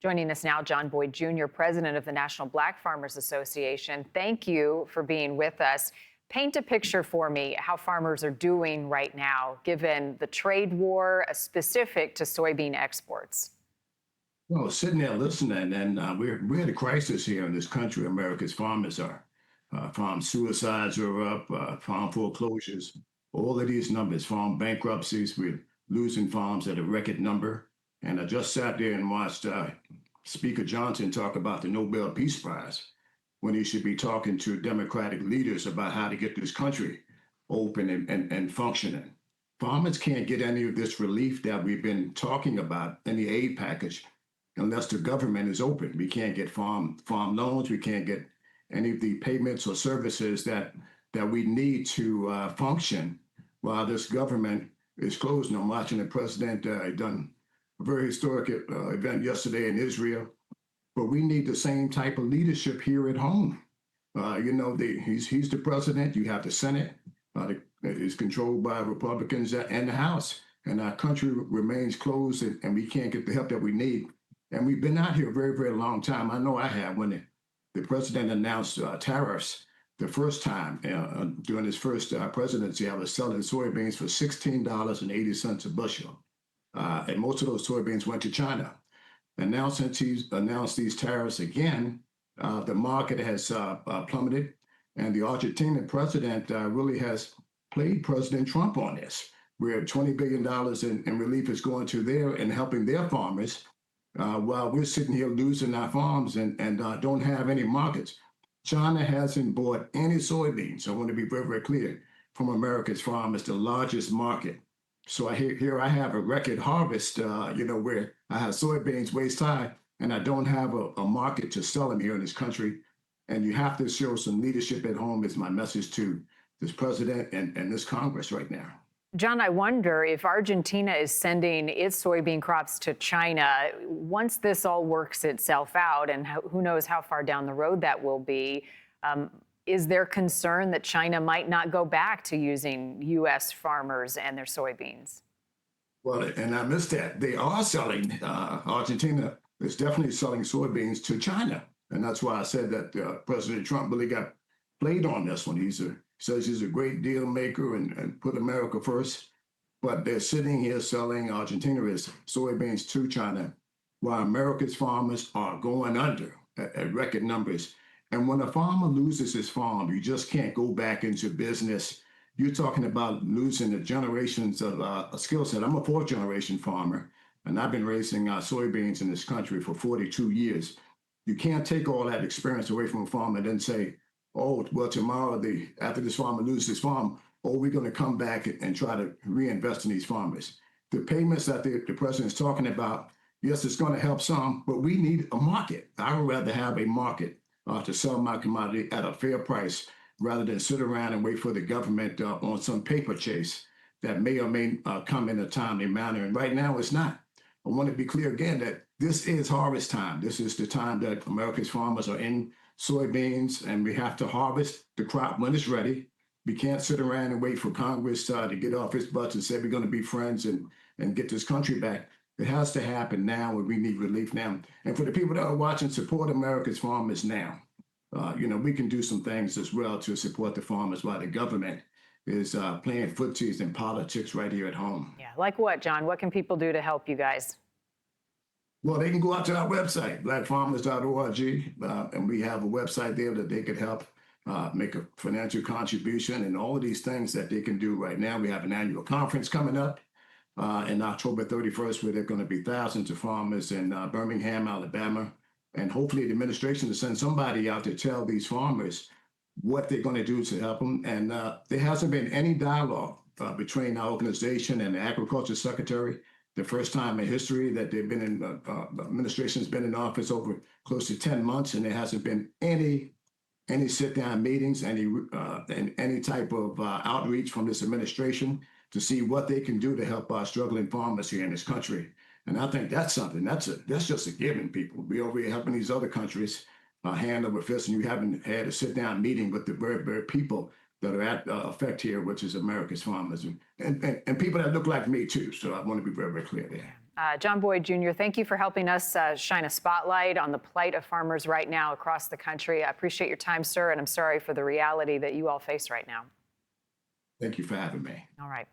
Joining us now, John Boyd Jr., president of the National Black Farmers Association. Thank you for being with us. Paint a picture for me how farmers are doing right now, given the trade war specific to soybean exports. Well, sitting there listening, and we're at a crisis here in this country. America's farmers are. Farm suicides are up, farm foreclosures, all of these numbers, farm bankruptcies. We're losing farms at a record number. And I just sat there and watched Speaker Johnson talk about the Nobel Peace Prize when he should be talking to Democratic leaders about how to get this country open and functioning. Farmers can't get any of this relief that we've been talking about in the aid package unless the government is open. We can't get farm loans. We can't get any of the payments or services that we need to function while this government is closed. And I'm watching the president done a very historic event yesterday in Israel, but we need the same type of leadership here at home. He's the president. You have the Senate. Is controlled by Republicans and the House, and our country remains closed, and we can't get the help that we need. And we've been out here a very, very long time. I know I have. When the president announced tariffs the first time during his first presidency, I was selling soybeans for $16.80 a bushel. And most of those soybeans went to China. And now, since he's announced these tariffs again, the market has plummeted. And the Argentinian president really has played President Trump on this, where $20 billion in relief is going to there and helping their farmers while we're sitting here losing our farms and don't have any markets. China hasn't bought any soybeans. I want to be very, very clear from America's farmers, the largest market. So here I have a record harvest, where I have soybeans waist high and I don't have a market to sell them here in this country. And you have to show some leadership at home is my message to this president and this Congress right now. John, I wonder if Argentina is sending its soybean crops to China, once this all works itself out, and who knows how far down the road that will be, is there concern that China might not go back to using U.S. farmers and their soybeans? Well, and I missed that. They are selling, Argentina is definitely selling soybeans to China. And that's why I said that President Trump really got played on this one. He says he's a great deal maker and put America first. But they're sitting here selling Argentina's soybeans to China while America's farmers are going under at record numbers. And when a farmer loses his farm, you just can't go back into business. You're talking about losing the generations of a skill set. I'm a fourth generation farmer, and I've been raising soybeans in this country for 42 years. You can't take all that experience away from a farmer and then say, oh, well, tomorrow, after this farmer loses his farm, we're going to come back and try to reinvest in these farmers. The payments that the president is talking about, yes, it's going to help some, but we need a market. I would rather have a market to sell my commodity at a fair price rather than sit around and wait for the government on some paper chase that may or may come in a timely manner. And right now, it's not. I want to be clear again that this is harvest time. This is the time that America's farmers are in soybeans, and we have to harvest the crop when it's ready. We can't sit around and wait for Congress to get off its butts and say we're going to be friends and get this country back. It has to happen now, and we need relief now. And for the people that are watching, support America's farmers now. We can do some things as well to support the farmers while the government is playing footsies in politics right here at home. Yeah, like what, John? What can people do to help you guys? Well, they can go out to our website, blackfarmers.org, and we have a website there that they could help make a financial contribution and all of these things that they can do right now. We have an annual conference coming up in October 31st, where there are going to be thousands of farmers in Birmingham, Alabama, and hopefully the administration will send somebody out to tell these farmers what they're going to do to help them. And there hasn't been any dialogue between our organization and the Agriculture Secretary. The first time in history that they've been in, the administration's been in office over close to 10 months, and there hasn't been any sit-down meetings, any type of outreach from this administration to see what they can do to help our struggling farmers here in this country. And I think that's something, that's just a given, people. We over here helping these other countries hand over fist, and you haven't had a sit-down meeting with the very, very people that are at effect here, which is America's farmers and people that look like me too. So I want to be very, very clear there. John Boyd Jr., thank you for helping us shine a spotlight on the plight of farmers right now across the country. I appreciate your time, sir, and I'm sorry for the reality that you all face right now. Thank you for having me. All right.